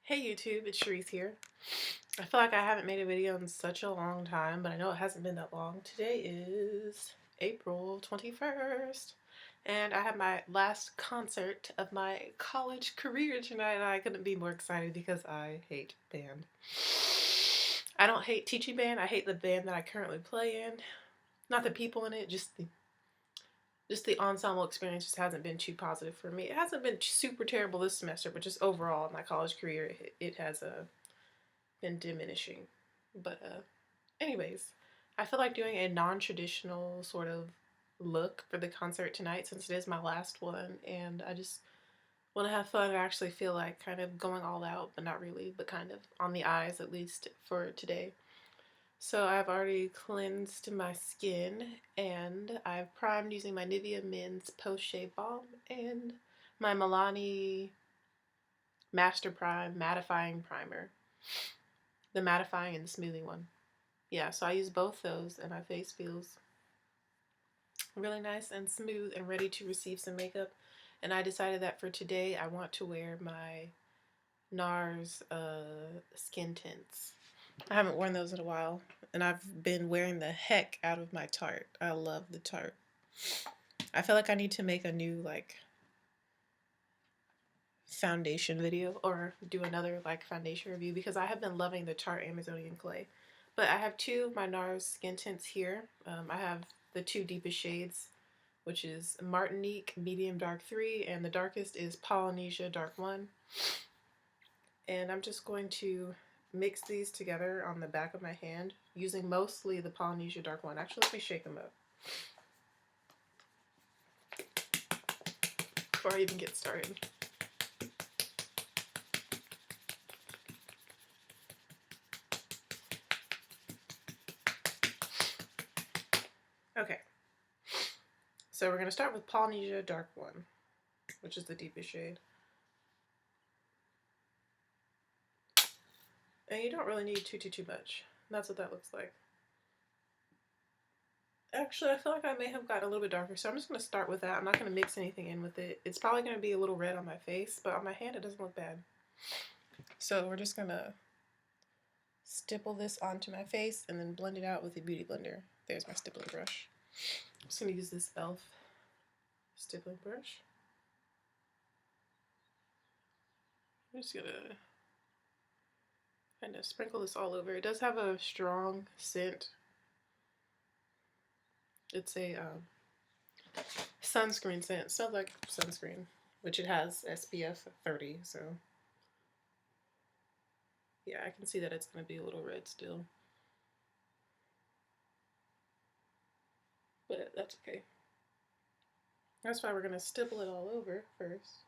Hey YouTube, it's Cherise here. I feel like I haven't made a video in such a long time, but I know it hasn't been that long. Today is April 21st, and I have my last concert of my college career tonight, and I couldn't be more excited because I hate band. I don't hate teaching band, I hate the band that I currently play in. Not the people in it, just the ensemble experience just hasn't been too positive for me. It hasn't been super terrible this semester, but just overall in my college career, it has been diminishing. But anyways, I feel like doing a non-traditional sort of look for the concert tonight since it is my last one, and I just want to have fun and actually feel like kind of going all out, but not really, but kind of on the eyes at least for today. So I've already cleansed my skin and I've primed using my Nivea Men's Post Shave Balm and my Milani Master Prime Mattifying Primer. The mattifying and the smoothing one. Yeah, so I use both those and my face feels really nice and smooth and ready to receive some makeup. And I decided that for today I want to wear my NARS skin tints. I haven't worn those in a while, and I've been wearing the heck out of my Tarte. I love the Tarte. I feel like I need to make a new like foundation video or do another like foundation review because I have been loving the Tarte Amazonian Clay. But I have two of my NARS skin tints here. I have the two deepest shades, which is Martinique Medium Dark 3 and the darkest is Polynesia Dark 1. And I'm just going to mix these together on the back of my hand using mostly the Polynesia Dark 1. Actually, let me shake them up before I even get started. Okay, so we're going to start with Polynesia Dark 1, which is the deepest shade. And you don't really need too much. That's what that looks like. Actually, I feel like I may have gotten a little bit darker, so I'm just going to start with that. I'm not going to mix anything in with it. It's probably going to be a little red on my face, but on my hand it doesn't look bad. So we're just going to stipple this onto my face and then blend it out with a beauty blender. There's my stippling brush. I'm just going to use this e.l.f. stippling brush. I'm just going to kind of sprinkle this all over. It does have a strong scent. It's a sunscreen scent. It smells like sunscreen, which it has SPF 30, so yeah, I can see that it's going to be a little red still. But that's okay. That's why we're going to stipple it all over first.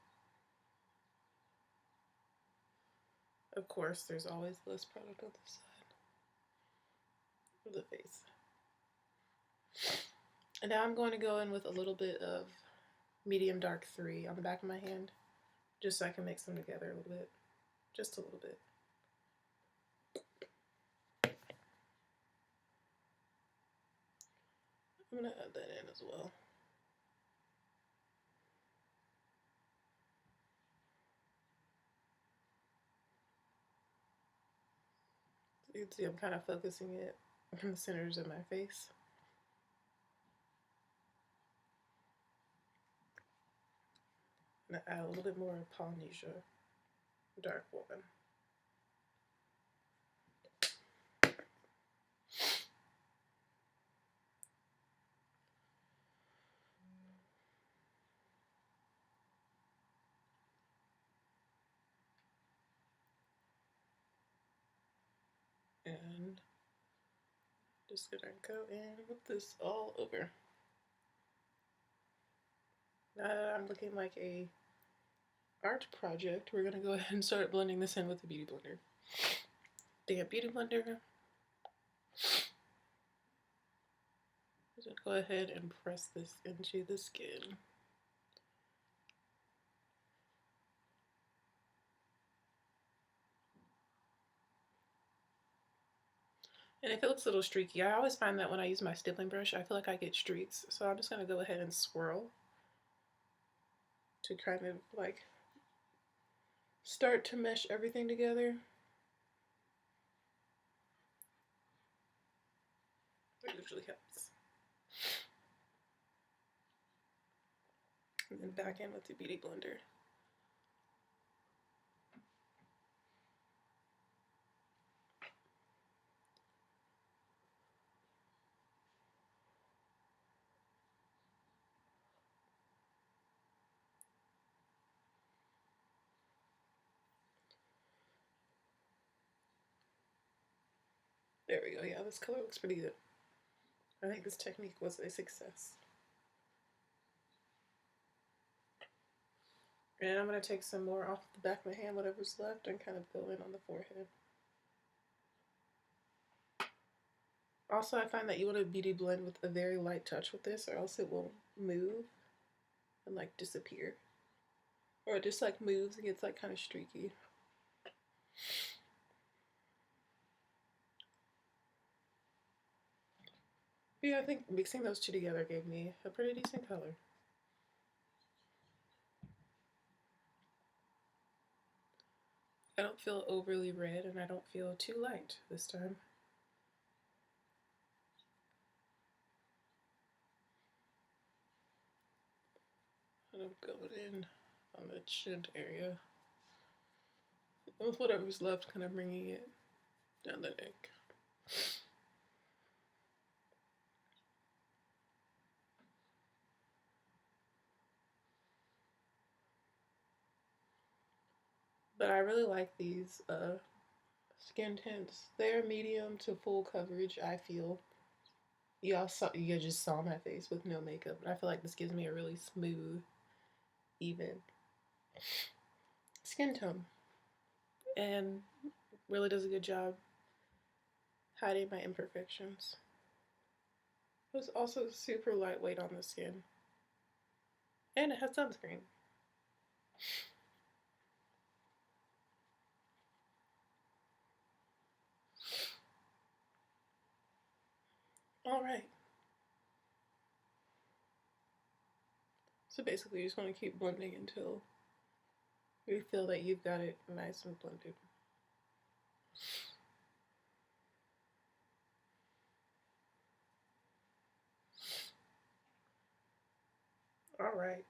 Of course, there's always less product on the side of the face. And now I'm going to go in with a little bit of medium dark 3 on the back of my hand, just so I can mix them together a little bit. Just a little bit. I'm going to add that in as well. You can see I'm kind of focusing it in the centers of my face. And I add a little bit more Polynesia Dark 1. And just gonna go in with this all over. Now that I'm looking like a art project, we're gonna go ahead and start blending this in with the beauty blender. Damn beauty blender. Just gonna go ahead and press this into the skin. And if it looks a little streaky, I always find that when I use my stippling brush, I feel like I get streaks. So I'm just going to go ahead and swirl to kind of like start to mesh everything together. It usually helps. And then back in with the Beauty Blender. There we go. Yeah, this color looks pretty good. I think this technique was a success. And I'm going to take some more off the back of my hand, whatever's left, and kind of go in on the forehead. Also, I find that you want to beauty blend with a very light touch with this, or else it will move and like disappear. Or it just like moves and gets like kind of streaky. But yeah, I think mixing those two together gave me a pretty decent color. I don't feel overly red and I don't feel too light this time. And I'm going in on the chin area. With whatever's left, kind of bringing it down the neck. But I really like these skin tints. They're medium to full coverage, I feel. You just saw my face with no makeup, but I feel like this gives me a really smooth, even skin tone. And really does a good job hiding my imperfections. It's also super lightweight on the skin. And it has sunscreen. Alright. So basically you just want to keep blending until you feel that you've got it nice and blended. Alright.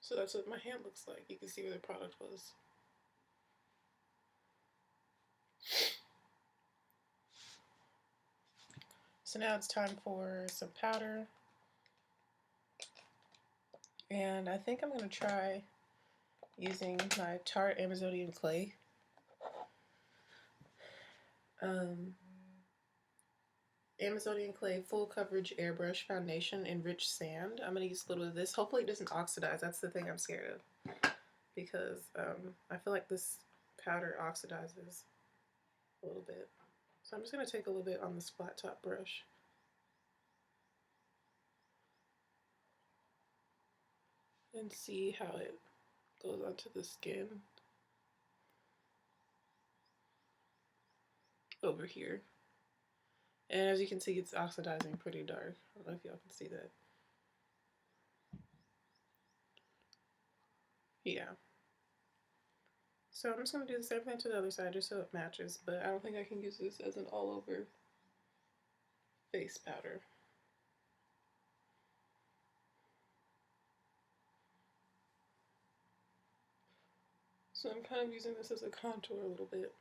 So that's what my hand looks like. You can see where the product was. So now it's time for some powder. And I think I'm going to try using my Tarte Amazonian Clay. Amazonian Clay Full Coverage Airbrush Foundation in Rich Sand. I'm going to use a little of this. Hopefully it doesn't oxidize. That's the thing I'm scared of. Because I feel like this powder oxidizes a little bit. So I'm just going to take a little bit on this flat top brush. And see how it goes onto the skin. Over here. And as you can see, it's oxidizing pretty dark. I don't know if y'all can see that. Yeah. So I'm just going to do the same thing to the other side just so it matches, but I don't think I can use this as an all-over face powder. So I'm kind of using this as a contour a little bit.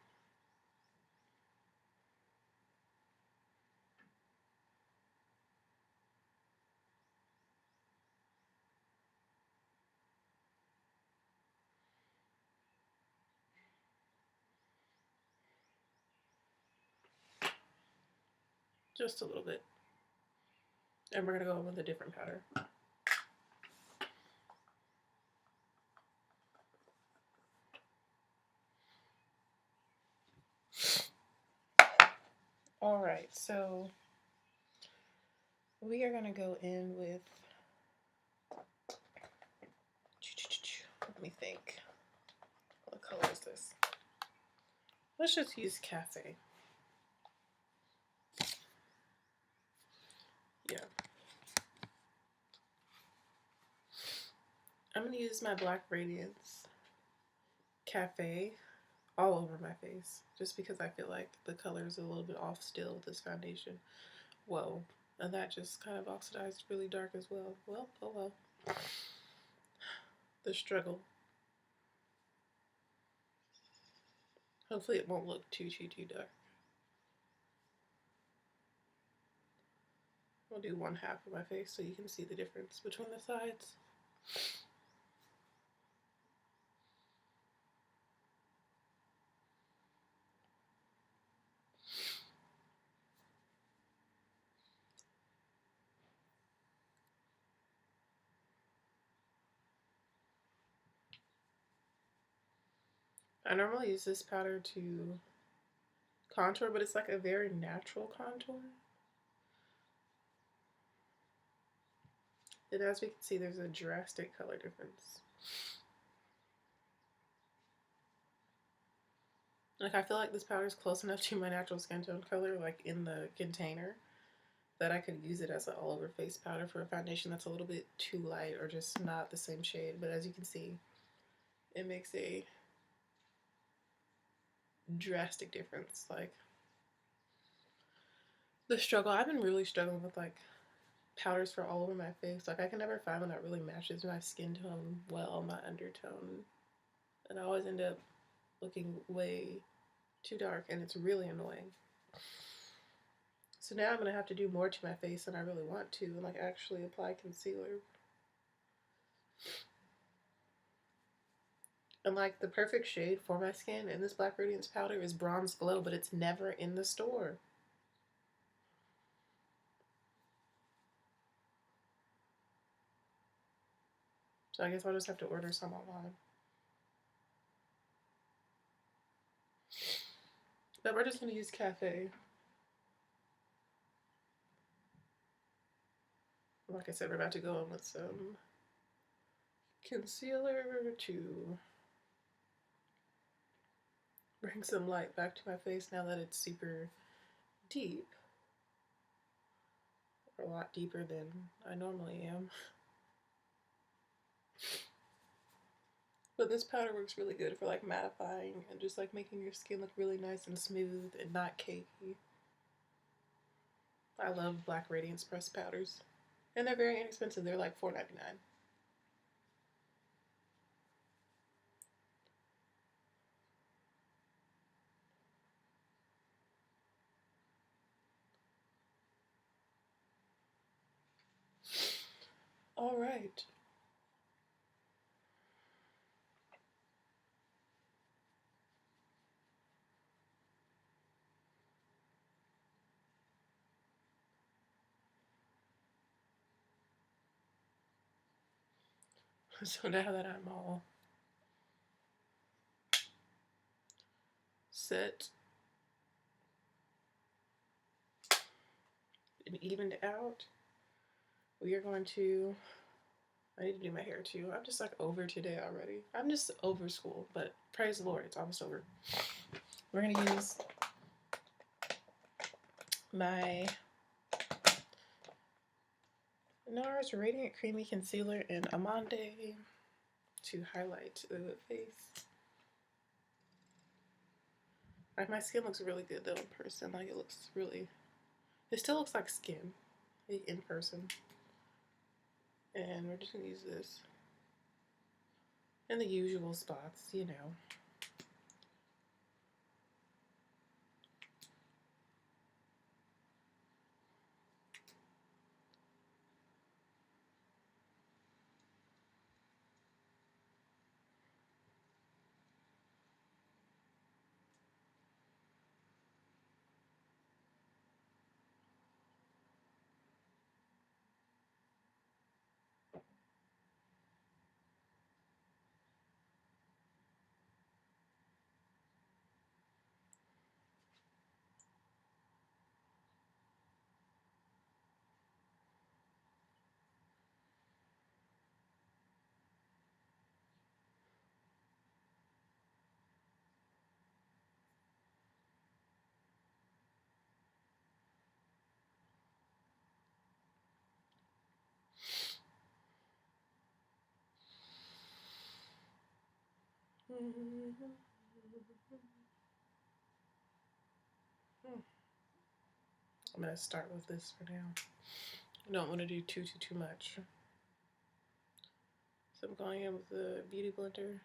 Just a little bit. And we're going to go with a different powder. Alright, so we are going to go in with, let me think, what color is this? Let's just use Cafe. Yeah. I'm going to use my Black Radiance cafe all over my face, just because I feel like the color is a little bit off still with this foundation. Whoa. And that just kind of oxidized really dark as well. Well, oh well. The struggle. Hopefully it won't look too dark. I'll do one half of my face so you can see the difference between the sides. I normally use this powder to contour, but it's like a very natural contour. And as we can see, there's a drastic color difference. Like, I feel like this powder is close enough to my natural skin tone color, like in the container, that I could use it as an all-over face powder for a foundation that's a little bit too light or just not the same shade. But as you can see, it makes a drastic difference. Like, the struggle, I've been really struggling with like powders for all over my face. Like, I can never find one that really matches my skin tone well, my undertone, and I always end up looking way too dark, and it's really annoying. So now I'm gonna have to do more to my face than I really want to, and like actually apply concealer. And like the perfect shade for my skin in this Black Radiance powder is Bronze Glow, but it's never in the store. So I guess I'll just have to order some online. But we're just gonna use Cafe. Like I said, we're about to go in with some concealer to bring some light back to my face now that it's super deep. Or a lot deeper than I normally am. But this powder works really good for like mattifying and just like making your skin look really nice and smooth and not cakey. I love Black Radiance pressed powders. And they're very inexpensive. They're like $4.99. All right. So now that I'm all set and evened out, we are going to, I need to do my hair too. I'm just like over today already. I'm just over school, but praise the Lord, it's almost over. We're gonna use my NARS Radiant Creamy Concealer in Amande to highlight the face. Like, my skin looks really good though in person. Like, it looks really, it still looks like skin in person. And we're just gonna use this in the usual spots, you know. I'm going to start with this for now. I don't want to do too much. So I'm going in with the Beauty Blender.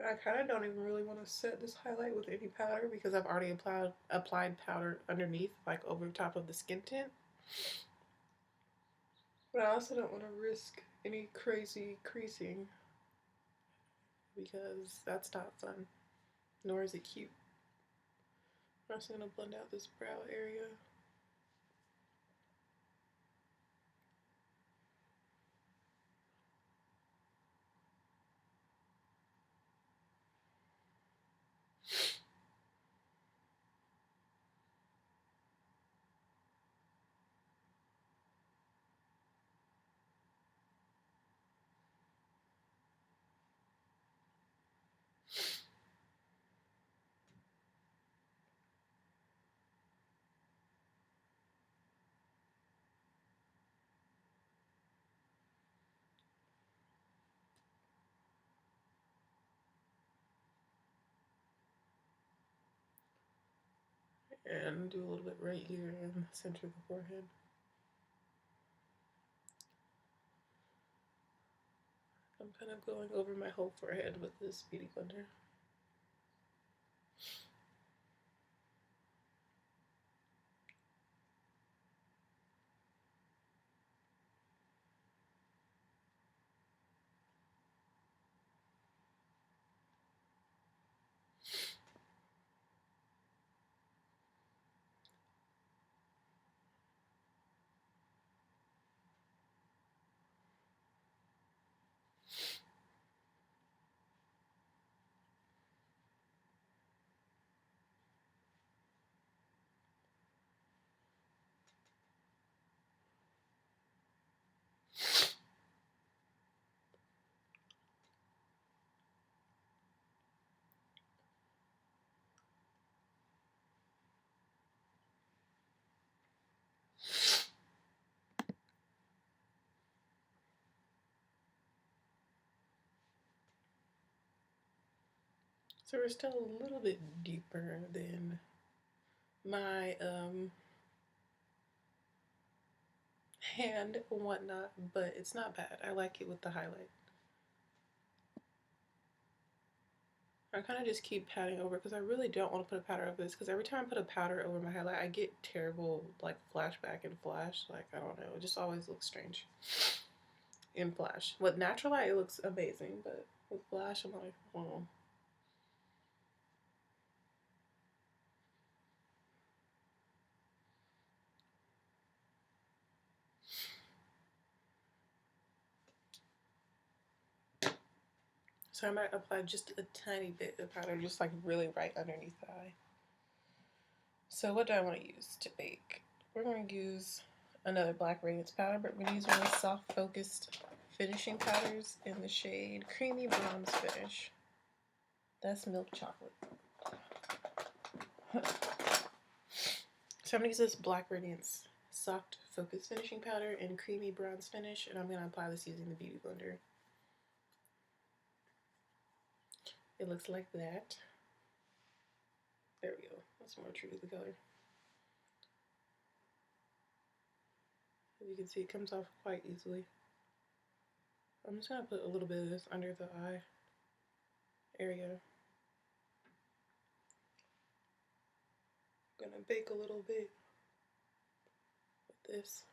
I kind of don't even really want to set this highlight with any powder because I've already applied powder underneath, like over top of the skin tint. But I also don't want to risk any crazy creasing because that's not fun, nor is it cute. I'm also going to blend out this brow area. And do a little bit right here in the center of the forehead. I'm kind of going over my whole forehead with this Beauty Blender. So we're still a little bit deeper than my hand and whatnot, but it's not bad. I like it with the highlight. I kind of just keep patting over because I really don't want to put a powder over this because every time I put a powder over my highlight, I get terrible like flashback and flash. Like, I don't know, it just always looks strange in flash. With natural light, it looks amazing, but with flash, I'm like, oh. So I might apply just a tiny bit of powder, just like really right underneath the eye. So what do I want to use to bake? We're going to use another Black Radiance powder, but we're going to use one of the soft focused finishing powders in the shade Creamy Bronze Finish. That's milk chocolate. So I'm going to use this Black Radiance soft focused finishing powder in Creamy Bronze Finish, and I'm going to apply this using the Beauty Blender. It looks like that. There we go. That's more true to the color. As you can see, it comes off quite easily. I'm just going to put a little bit of this under the eye area. I'm going to bake a little bit with this.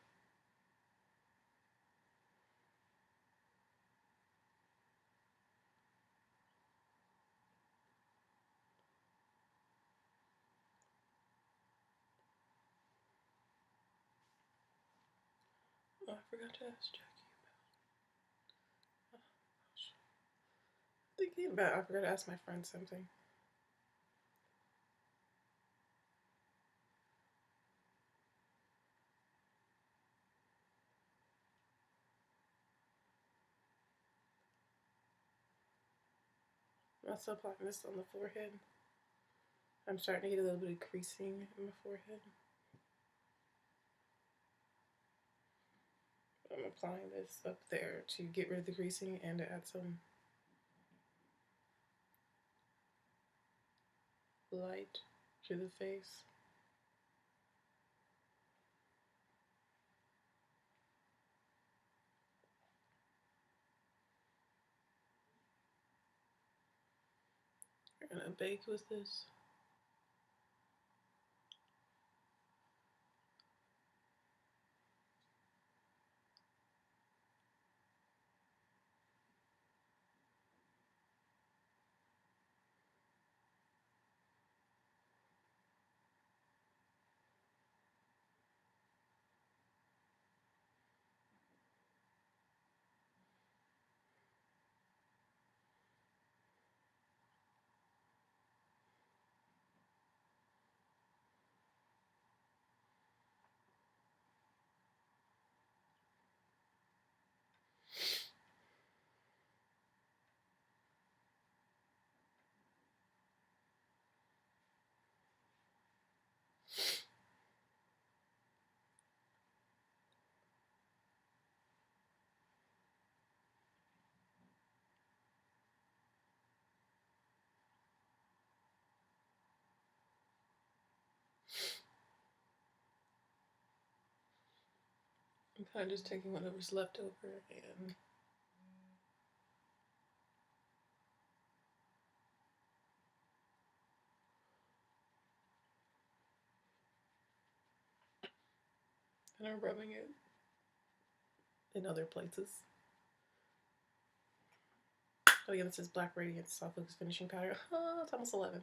Oh, I forgot to ask Jackie about. Oh, gosh. Thinking about, I forgot to ask my friend something. I'm also applying this on the forehead. I'm starting to get a little bit of creasing in my forehead. I'm applying this up there to get rid of the creasing and to add some light to the face. I'm gonna bake with this. I'm kind of just taking whatever's left over and I'm rubbing it in other places. Oh yeah, this is Black Radiance Soft Focus Finishing Powder. Oh, it's almost 11.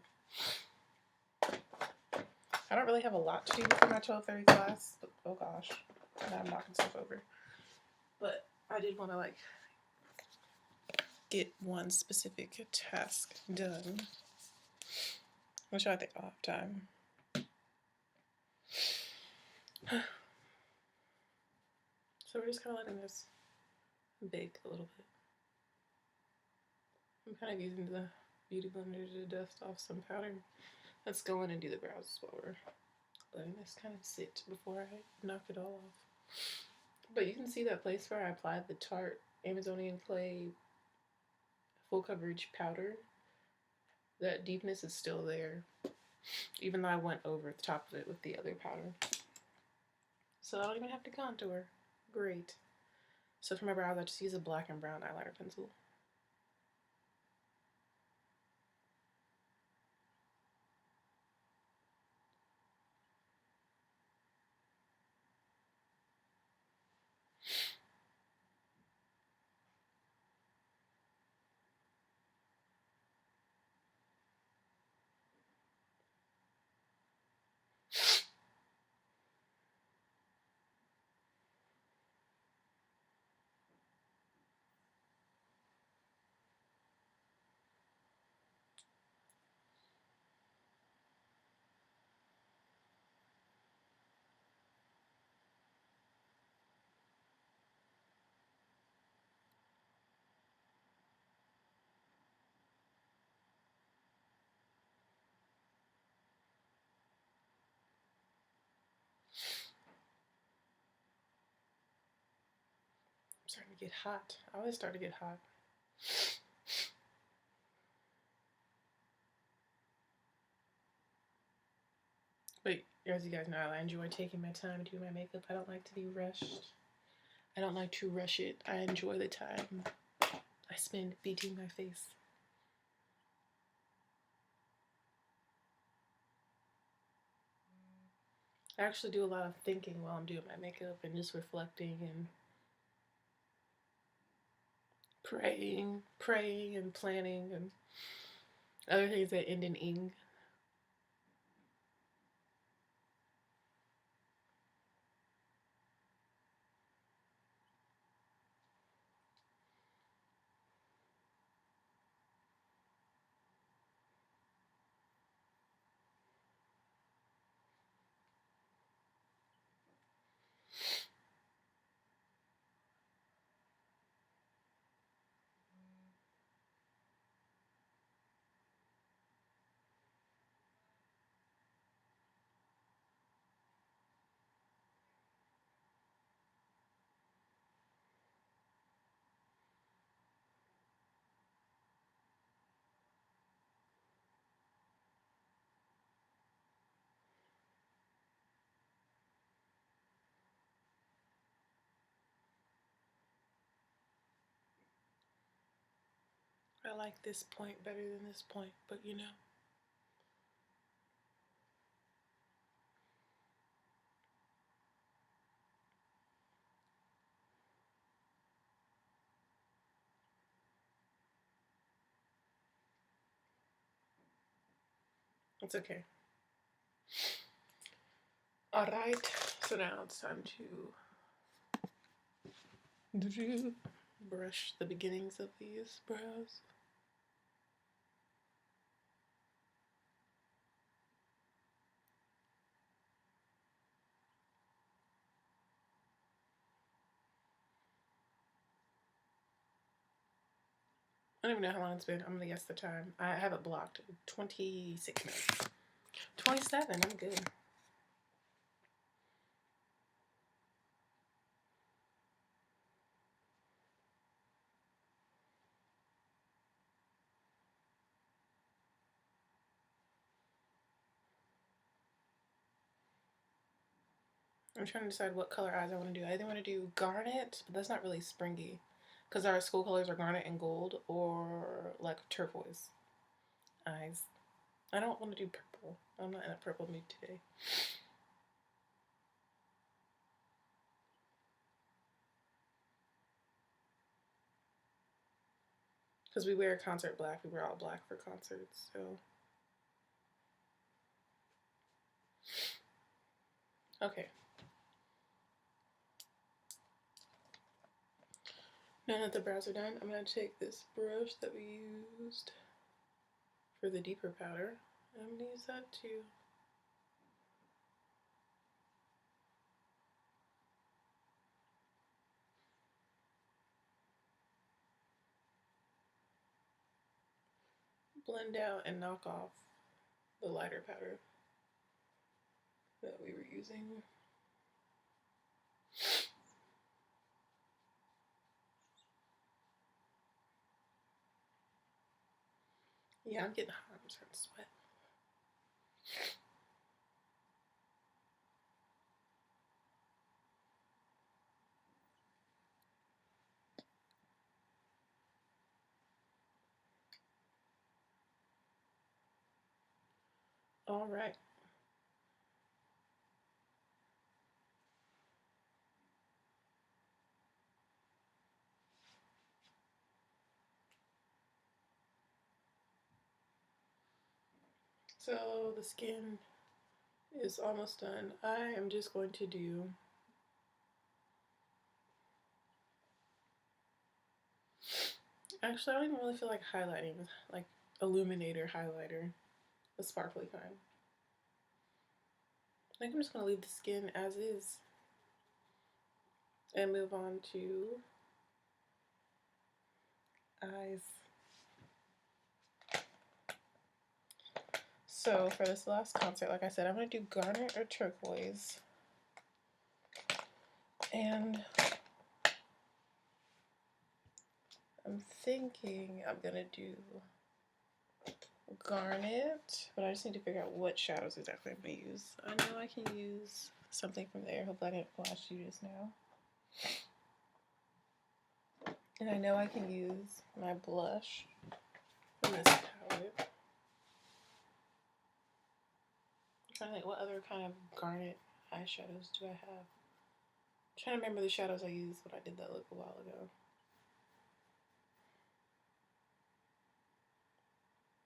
I don't really have a lot to do for my 12:30 class, but oh gosh, now I'm knocking stuff over. But I did want to like get one specific task done, which I think I'll have time. So we're just kind of letting this bake a little bit. I'm kind of using the Beauty Blender to dust off some powder. Let's go in and do the brows while we're letting this kind of sit before I knock it all off. But you can see that place where I applied the Tarte Amazonian Clay full coverage powder. That deepness is still there, even though I went over the top of it with the other powder. So I don't even have to contour. Great. So for my brows, I just use a black and brown eyeliner pencil. I'm starting to get hot. I always start to get hot. But as you guys know, I enjoy taking my time to do my makeup. I don't like to be rushed. I don't like to rush it. I enjoy the time I spend beating my face. I actually do a lot of thinking while I'm doing my makeup and just reflecting and praying and planning and other things that end in ing. I like this point better than this point, but you know. It's okay. Alright, so now it's time to brush the beginnings of these brows. I don't even know how long it's been. I'm gonna guess the time. I have it blocked. 26 minutes. 27, I'm good. I'm trying to decide what color eyes I want to do. I either want to do garnet, but that's not really springy, because our school colors are garnet and gold, or like turquoise eyes. I don't want to do purple. I'm not in a purple mood today. Because we wear concert black. We wear all black for concerts, so. Okay. Now that the brows are done, I'm going to take this brush that we used for the deeper powder, and I'm going to use that to blend out and knock off the lighter powder that we were using. Yeah, I'm getting hot. I'm starting to sweat. All right. So the skin is almost done. I am just going to do actually I don't even really feel like highlighting, like illuminator highlighter, the sparkly kind. I think I'm just gonna leave the skin as is and move on to eyes. So for this last concert, like I said, I'm gonna do garnet or turquoise. And I'm thinking I'm gonna do garnet, but I just need to figure out what shadows exactly I'm going to use. I know I can use something from there. Hopefully I didn't flash you just now. And I know I can use my blush from this palette. I'm trying to think, what other kind of garnet eyeshadows do I have? I'm trying to remember the shadows I used when I did that look a while ago.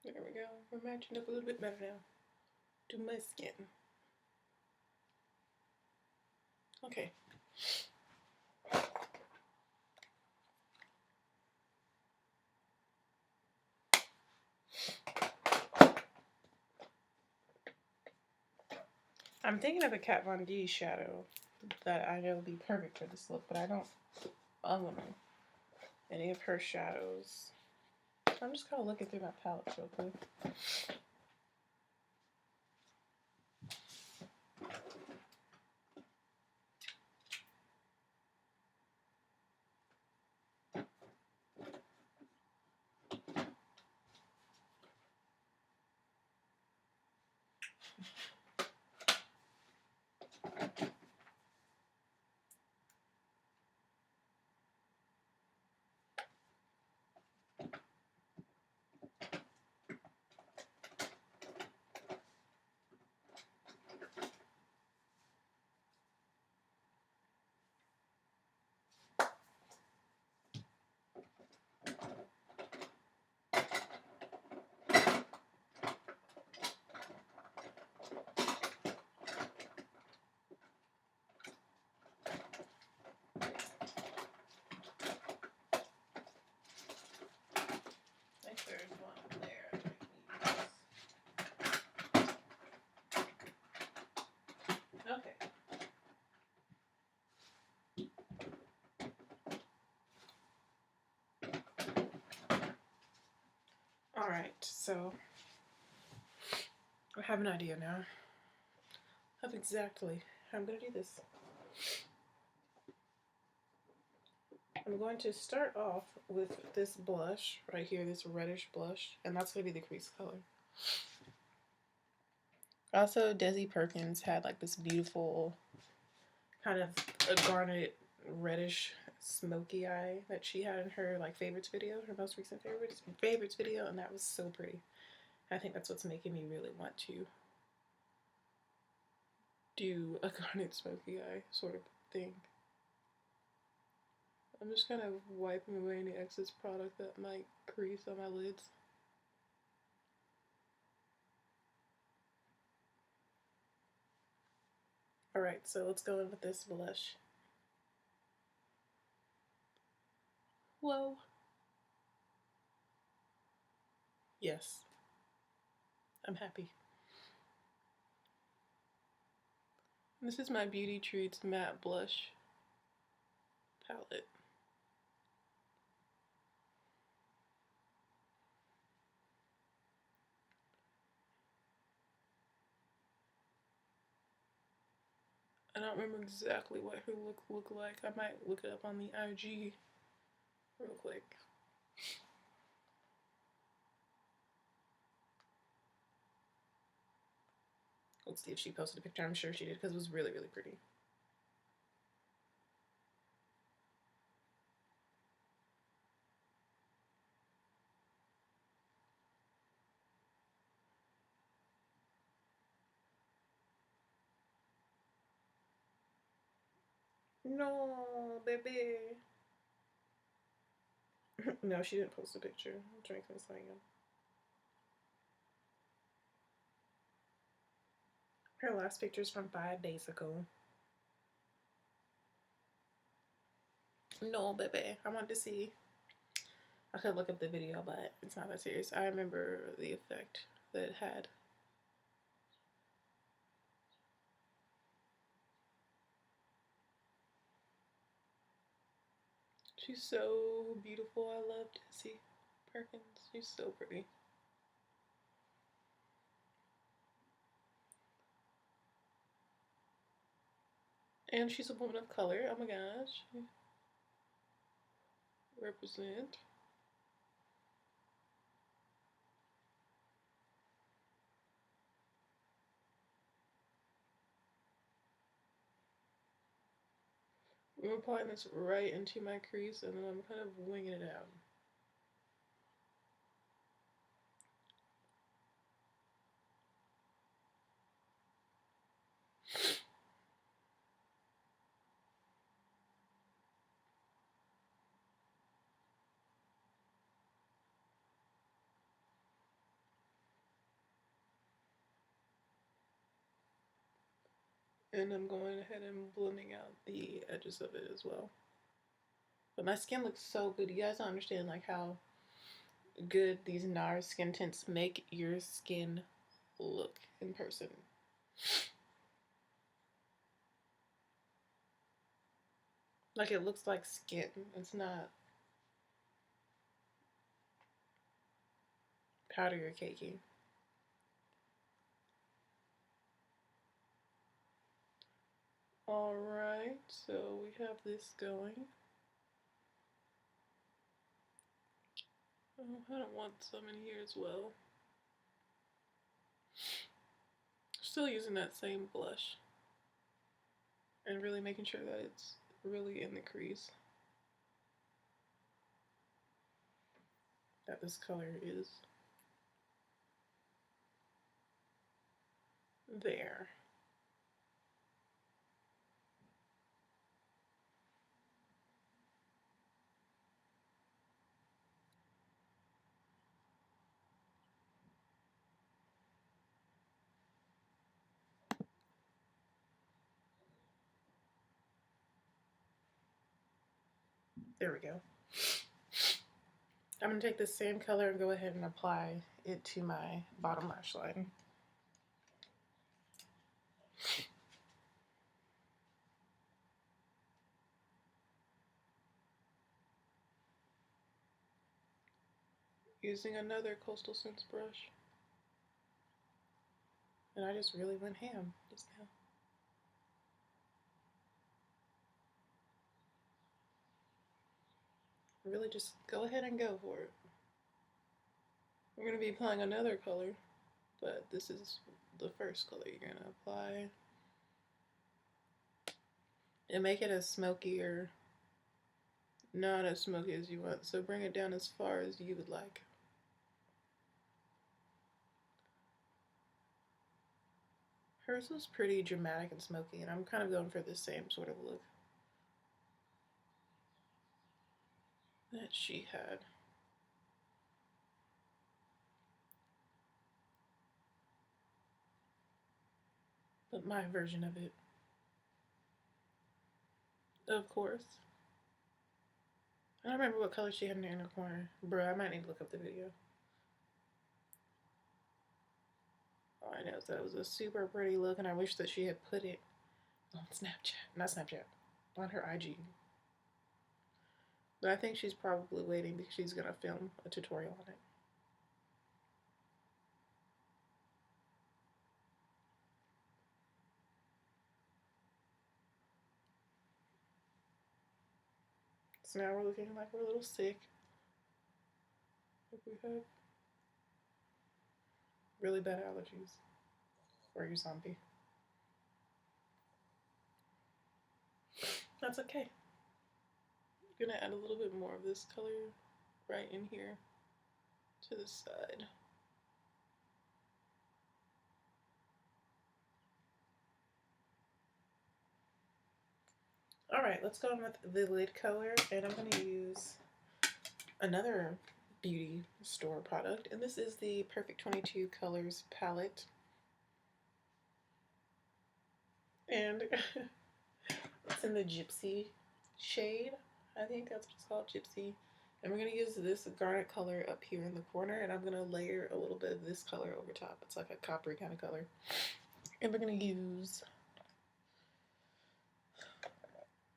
There we go. We're matching up a little bit better now to my skin. Okay. I'm thinking of a Kat Von D shadow that I know will be perfect for this look, but I don't own any of her shadows. I'm just kind of looking through my palettes real quick. There's one there. Okay. Alright, so I have an idea now of exactly how I'm going to do this. I'm going to start off with this blush right here, this reddish blush, and that's going to be the crease color. Also, Desi Perkins had like this beautiful kind of a garnet reddish smoky eye that she had in her like favorites video, her most recent favorites video, and that was so pretty. I think that's what's making me really want to do a garnet smoky eye sort of thing. I'm just kind of wiping away any excess product that might crease on my lids. Alright, so let's go in with this blush. Whoa. Yes. I'm happy. This is my Beauty Treats matte blush palette. I don't remember exactly what her look looked like. I might look it up on the IG real quick. Let's see if she posted a picture. I'm sure she did because it was really, really pretty. No, baby. No, she didn't post a picture. I'm drinking something. Her last picture is from 5 days ago. No, baby. I wanted to see. I could look up the video, but it's not that serious. I remember the effect that it had. She's so beautiful. I love Desi Perkins. She's so pretty. And she's a woman of color. Oh my gosh. Represent. I'm applying this right into my crease, and then I'm kind of winging it out. And I'm going ahead and blending out the edges of it as well. But my skin looks so good. You guys don't understand like how good these NARS skin tints make your skin look in person. Like it looks like skin. It's not powdery or cakey. Alright, so we have this going. Oh, I don't want some in here as well. Still using that same blush. And really making sure that it's really in the crease. That this color is there. There we go. I'm going to take this same color and go ahead and apply it to my bottom lash line. Using another Coastal Scents brush. And I just really went ham just now. Really just go ahead and go for it. We're going to be applying another color, but this is the first color you're going to apply. And make it as smoky or not as smoky as you want. So bring it down as far as you would like. Hers was pretty dramatic and smoky, and I'm kind of going for the same sort of look that she had. But my version of it. Of course. I don't remember what color she had in the inner corner. Bruh, I might need to look up the video. All I know is that it was a super pretty look, and I wish that she had put it on Snapchat. Not Snapchat. On her IG. But I think she's probably waiting because she's going to film a tutorial on it. So now we're looking like we're a little sick. Like we have really bad allergies. Or you zombie. That's okay. I'm gonna add a little bit more of this color right in here to the side. Alright, let's go on with the lid color, and I'm gonna use another beauty store product, and this is the Perfect 22 Colors palette. And it's in the Gypsy shade. I think that's what it's called, Gypsy. And we're going to use this garnet color up here in the corner, and I'm going to layer a little bit of this color over top. It's like a coppery kind of color. And we're going to use,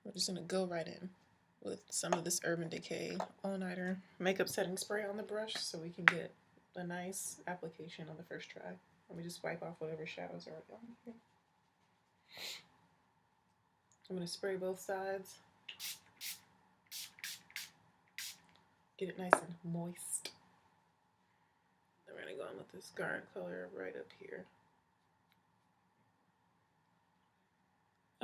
we're just going to go right in with some of this Urban Decay All-Nighter makeup setting spray on the brush so we can get a nice application on the first try. Let me just wipe off whatever shadows are on here. I'm going to spray both sides. Get it nice and moist. Then we're going to go in with this garnet color right up here.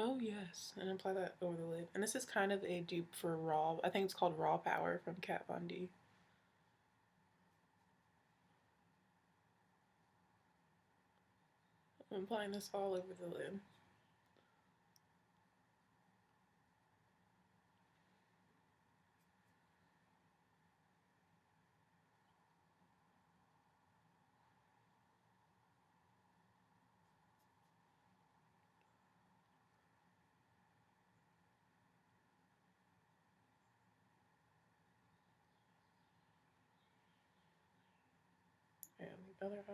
Oh yes, and apply that over the lid. And this is kind of a dupe for Raw. I think it's called Raw Power from Kat Von D. I'm applying this all over the lid. And the other eye.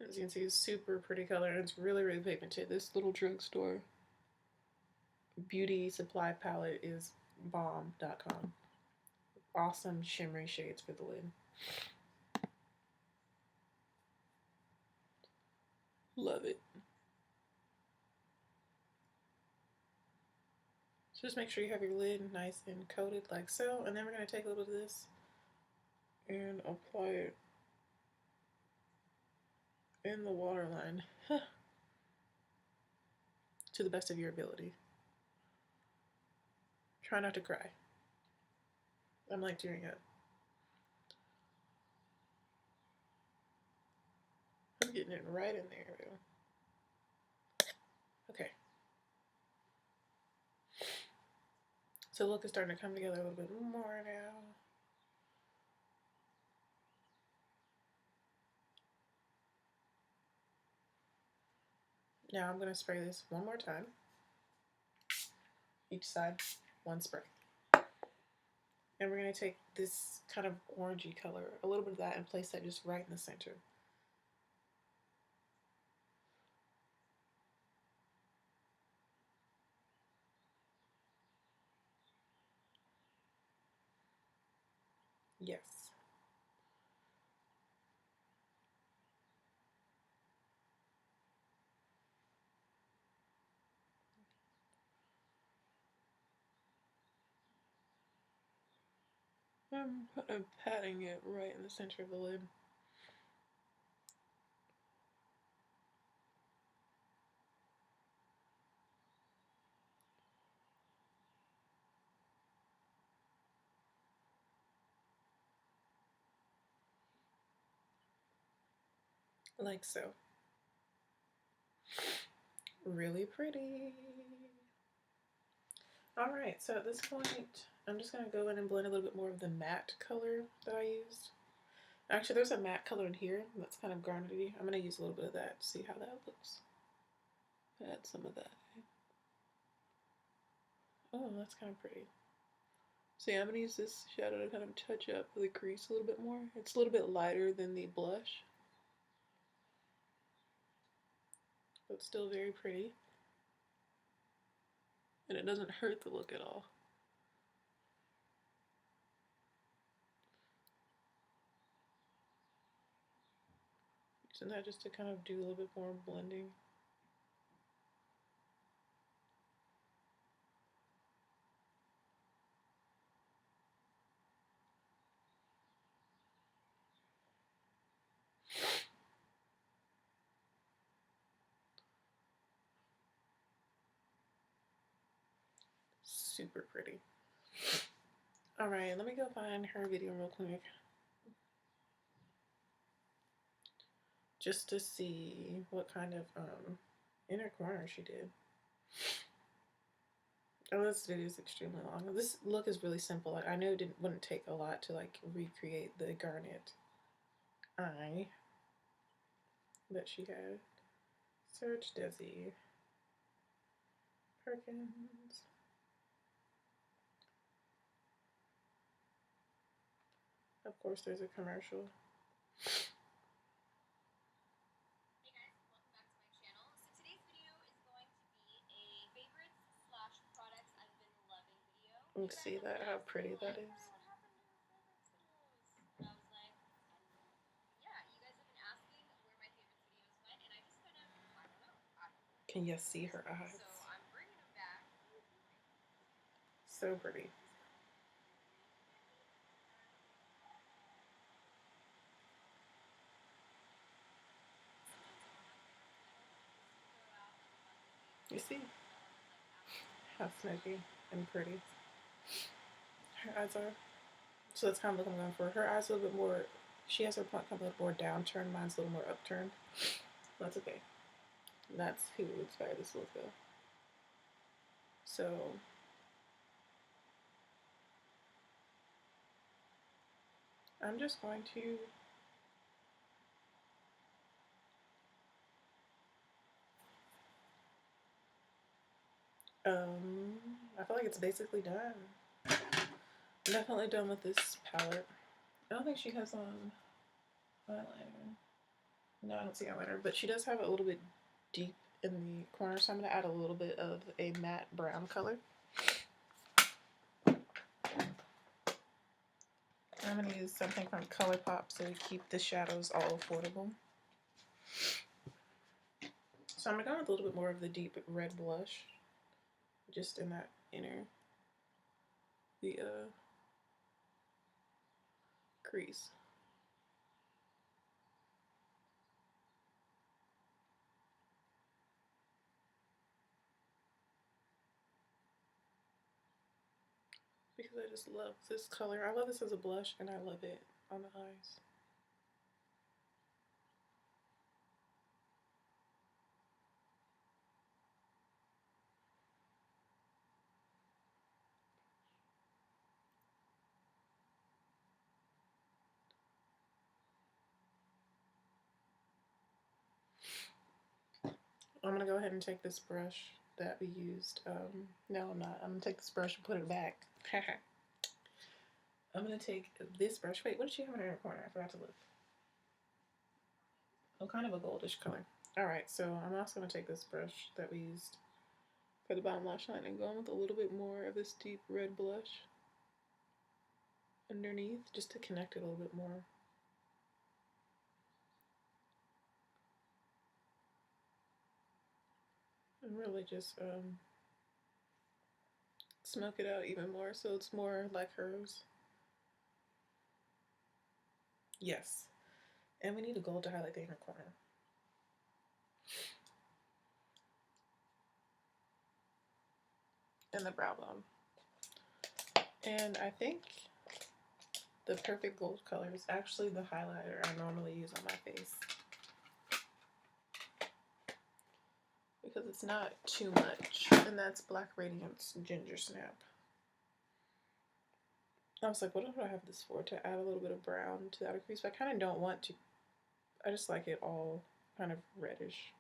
As you can see, it's super pretty color, and it's really, really pigmented. This little drugstore beauty supply palette is bomb.com. Awesome shimmery shades for the lid. Love it. So just make sure you have your lid nice and coated like so, and then we're going to take a little bit of this and apply it in the waterline to the best of your ability. Try not to cry. I'm like tearing up. I'm getting it right in there. Okay. So look, it's starting to come together a little bit more now. Now I'm going to spray this one more time. Each side, one spray. And we're going to take this kind of orangey color, a little bit of that, and place that just right in the center. Yes. I'm kind of patting it right in the center of the lid. Like so. Really pretty. Alright, so at this point, I'm just going to go in and blend a little bit more of the matte color that I used. Actually, there's a matte color in here that's kind of garnety. I'm going to use a little bit of that to see how that looks. Add some of that. Oh, that's kind of pretty. So yeah, I'm going to use this shadow to kind of touch up the crease a little bit more. It's a little bit lighter than the blush, but still very pretty. And it doesn't hurt the look at all. Using that just to kind of do a little bit more blending. Super pretty. Alright, let me go find her video real quick. Just to see what kind of inner corner she did. Oh, this video is extremely long. This look is really simple. Like, I know it wouldn't take a lot to like recreate the garnet eye that she had. Search Desi. Perkins. Of course, there's a commercial. Hey guys, welcome back to my channel. So today's video is going to be a favorites slash products I've been loving video. You see that, how pretty that is. What happened to your favorites videos? Can you see her eyes? So I'm bringing them back. So pretty. You see how smoky and pretty her eyes are? So that's kind of what I'm going for. Her eyes a little bit more, she has her point kind of a little more downturned. Mine's a little more upturned. That's okay. That's who inspired this look though. So I'm just going to I feel like it's basically done. I'm definitely done with this palette. I don't think she has on eyeliner. No, I don't see eyeliner, but she does have it a little bit deep in the corner, so I'm going to add a little bit of a matte brown color. I'm going to use something from ColourPop so we keep the shadows all affordable. So I'm going to go with a little bit more of the deep red blush, just in that inner, the crease. Because I just love this color. I love this as a blush and I love it on the eyes. I'm going to go ahead and take this brush that we used. No, I'm not. I'm going to take this brush and put it back. I'm going to take this brush. Wait, what did she have in her corner? I forgot to look. Oh, kind of a goldish color. Alright, so I'm also going to take this brush that we used for the bottom lash line and go in with a little bit more of this deep red blush underneath just to connect it a little bit more. And really just smoke it out even more so it's more like hers. Yes. And we need a gold to highlight the inner corner. And the brow bone. And I think the perfect gold color is actually the highlighter I normally use on my face. Because it's not too much. And that's Black Radiance Ginger Snap. I was like, what do I have this for? To add a little bit of brown to the outer crease. But I kind of don't want to. I just like it all kind of reddish.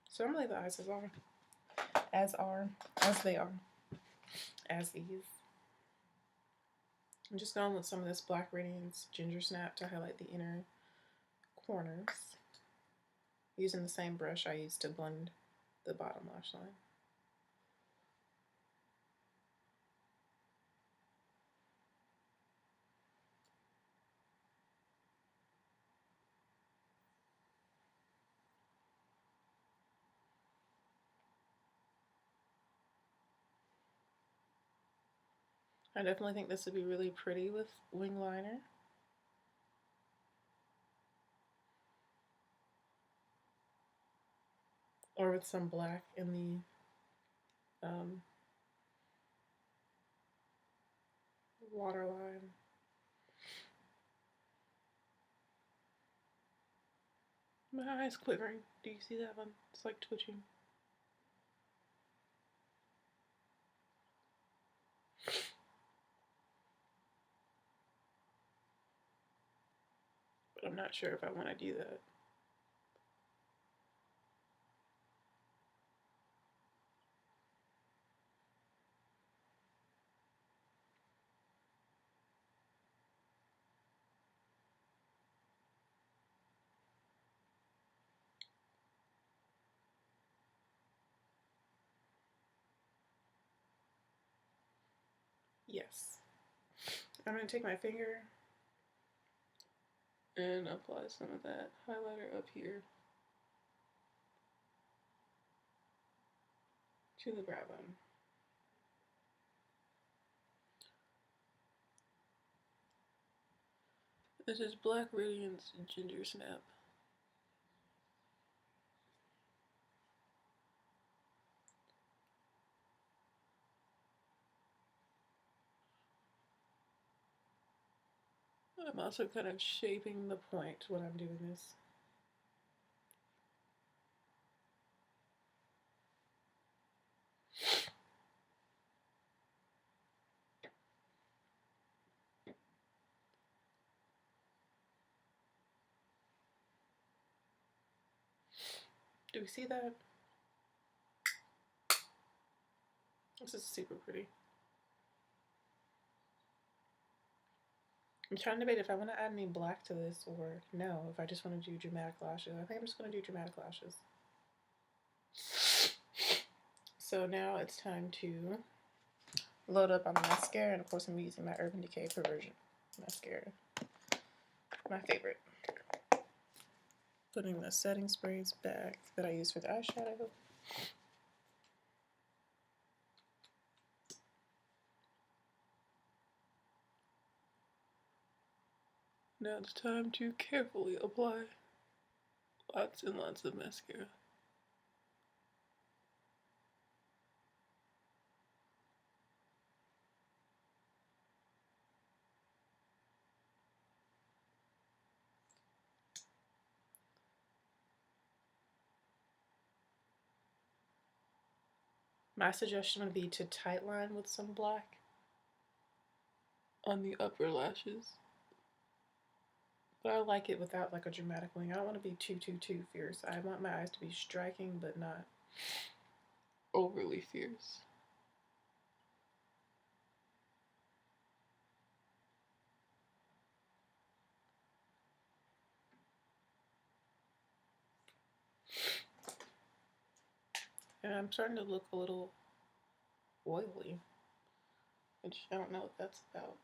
So I'm going to leave the eyes as are. As they are. As is. I'm just going with some of this Black Radiance Ginger Snap to highlight the inner corners. Using the same brush I used to blend the bottom lash line. I definitely think this would be really pretty with wing liner. Or with some black in the waterline. My eye's quivering. Do you see that one? It's like twitching. But I'm not sure if I want to do that. Yes. I'm going to take my finger and apply some of that highlighter up here. to the brow bone. This is Black Radiance Ginger Snap. I'm also kind of shaping the point when I'm doing this. Do we see that? This is super pretty. I'm trying to debate if I want to add any black to this or no, if I just want to do dramatic lashes. I think I'm just going to do dramatic lashes. So now it's time to load up on the mascara, and of course I'm using my Urban Decay Perversion mascara. My favorite. Putting the setting sprays back that I use for the eyeshadow. Now it's time to carefully apply lots and lots of mascara. My suggestion would be to tightline with some black on the upper lashes. But I like it without like a dramatic wing. I don't want to be too fierce. I want my eyes to be striking but not overly fierce. And I'm starting to look a little oily, which I don't know what that's about.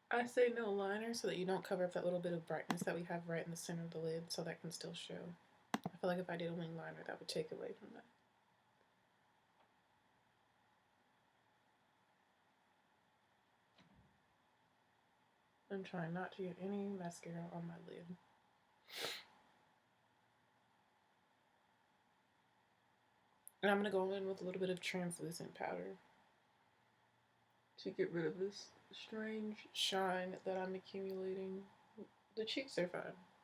I say no liner so that you don't cover up that little bit of brightness that we have right in the center of the lid, so that can still show. I feel like if I did a wing liner, that would take away from that. I'm trying not to get any mascara on my lid. And I'm going to go in with a little bit of translucent powder to get rid of this strange shine that I'm accumulating. The cheeks are fine,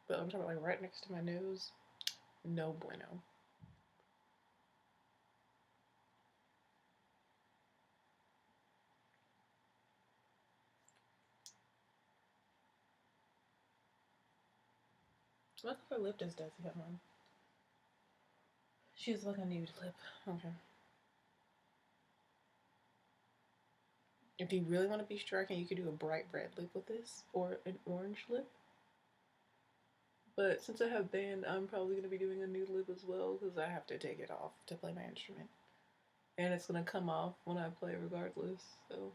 but I'm talking like right next to my nose. No bueno. What color lip does Desi have on? She's like a nude lip. Okay. If you really want to be striking, you could do a bright red lip with this, or an orange lip. But since I have band, I'm probably going to be doing a nude lip as well, because I have to take it off to play my instrument. And it's going to come off when I play regardless, so...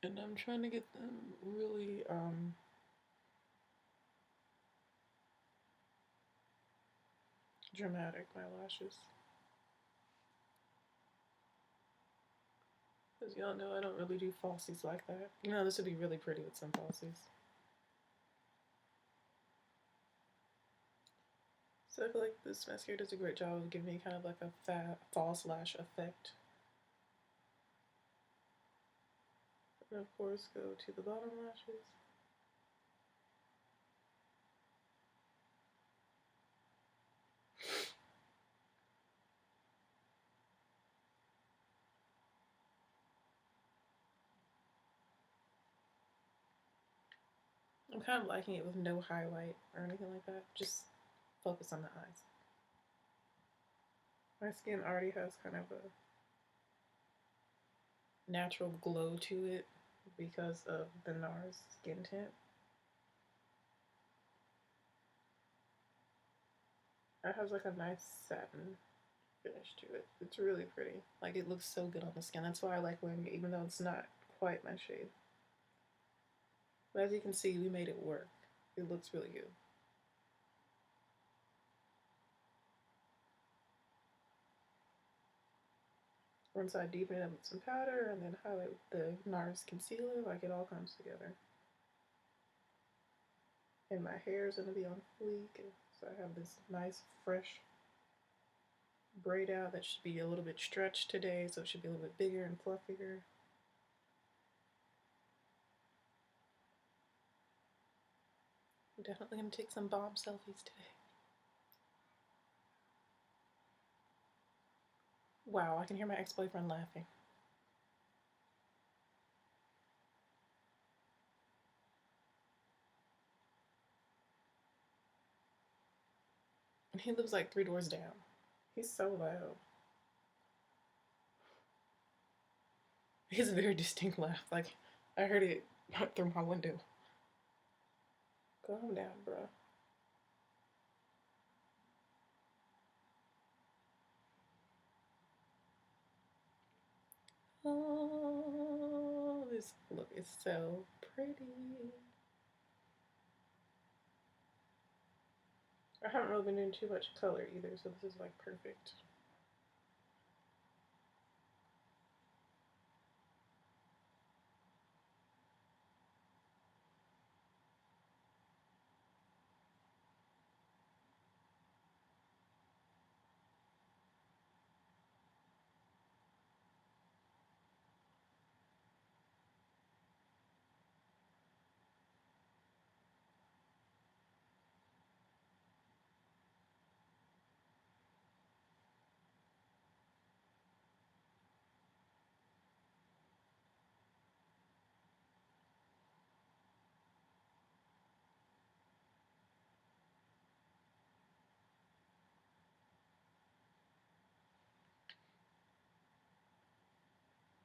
And I'm trying to get them really, dramatic, my lashes. Because y'all know I don't really do falsies like that. You know, this would be really pretty with some falsies. So I feel like this mascara does a great job of giving me kind of like a false lash effect. And of course, go to the bottom lashes. I'm kind of liking it with no highlight or anything like that. Just focus on the eyes. My skin already has kind of a natural glow to it because of the NARS skin tint. It has like a nice satin finish to it. It's really pretty. Like, it looks so good on the skin. That's why I like wearing it, even though it's not quite my shade. But as you can see, we made it work. It looks really good. Once I deepen it up with some powder and then highlight with the NARS concealer, like, it all comes together. And my hair is going to be on fleek, so I have this nice fresh braid out that should be a little bit stretched today, so it should be a little bit bigger and fluffier. I'm definitely going to take some bomb selfies today. Wow, I can hear my ex-boyfriend laughing. And he lives like 3 doors down. He's so loud. He has a very distinct laugh. Like, I heard it through my window. Calm down, bro. Oh, this look is so pretty. I haven't really been doing too much color either, so this is like perfect.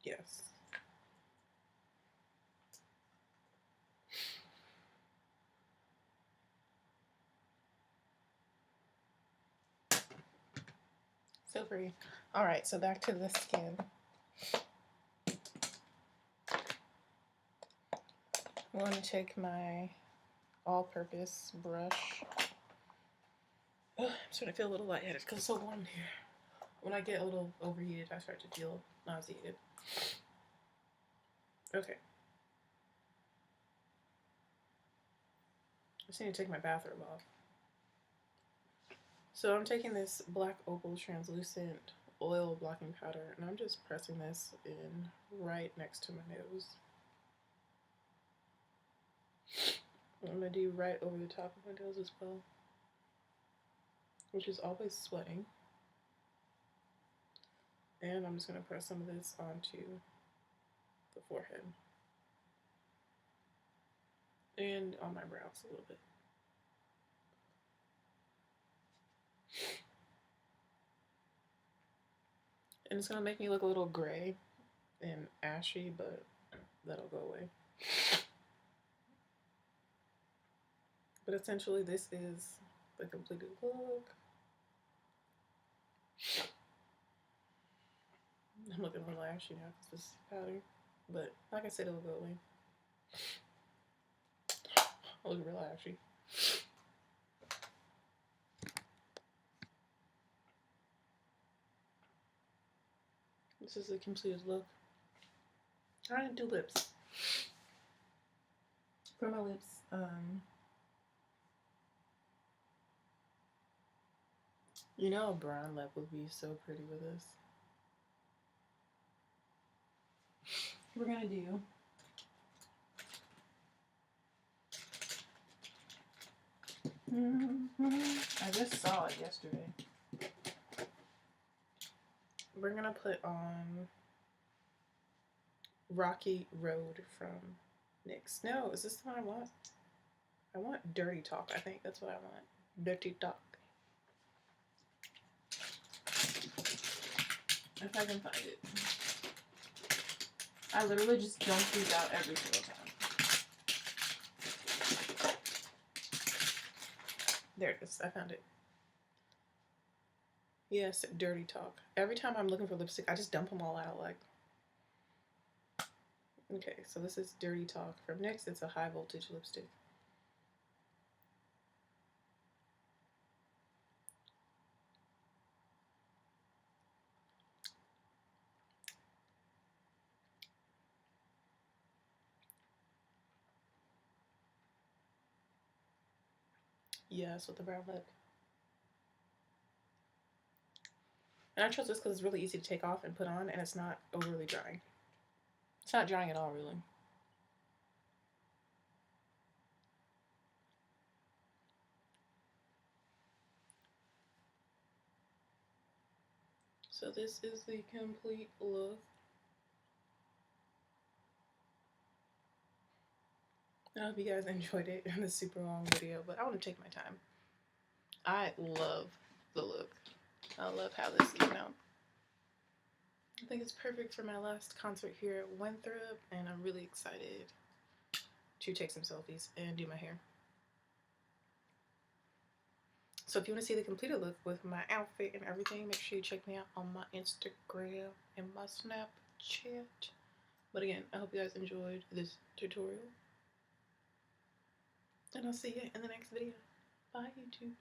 Yes. So pretty. Alright, so back to the skin. I'm going to take my all-purpose brush. I'm starting to feel a little lightheaded because it's so warm here. When I get a little overheated, I start to feel nauseated. Okay. I just need to take my bathrobe off. So I'm taking this black opal translucent oil blocking powder and I'm just pressing this in right next to my nose. I'm going to do right over the top of my nose as well, which is always sweating. And I'm just going to press some of this onto the forehead and on my brows a little bit. And it's going to make me look a little gray and ashy, but that'll go away. But essentially, this is the completed look. I'm looking a little ashy now because this is powder, but like I said, it'll go away. I look real ashy. This is the completed look. I didn't do lips. For my lips, You know, a brown lip would be so pretty with this. We're gonna do I just saw it yesterday. We're gonna put on Rocky Road from NYX. No, is this the one I want? I want Dirty Talk, I think that's what I want. Dirty Talk. If I can find it. I literally just dump these out every single time. There it is. I found it. Yes, Dirty Talk. Every time I'm looking for lipstick, I just dump them all out. Like, okay, so this is Dirty Talk from NYX. It's a high voltage lipstick. Yes, with the brown lip. And I chose this because it's really easy to take off and put on, and it's not overly drying. It's not drying at all, really. So this is the complete look. I hope you guys enjoyed it in the super long video, but I want to take my time. I love the look. I love how this came out. I think it's perfect for my last concert here at Winthrop, and I'm really excited to take some selfies and do my hair. So if you want to see the completed look with my outfit and everything, make sure you check me out on my Instagram and my Snapchat. But again, I hope you guys enjoyed this tutorial. And I'll see you in the next video. Bye, YouTube.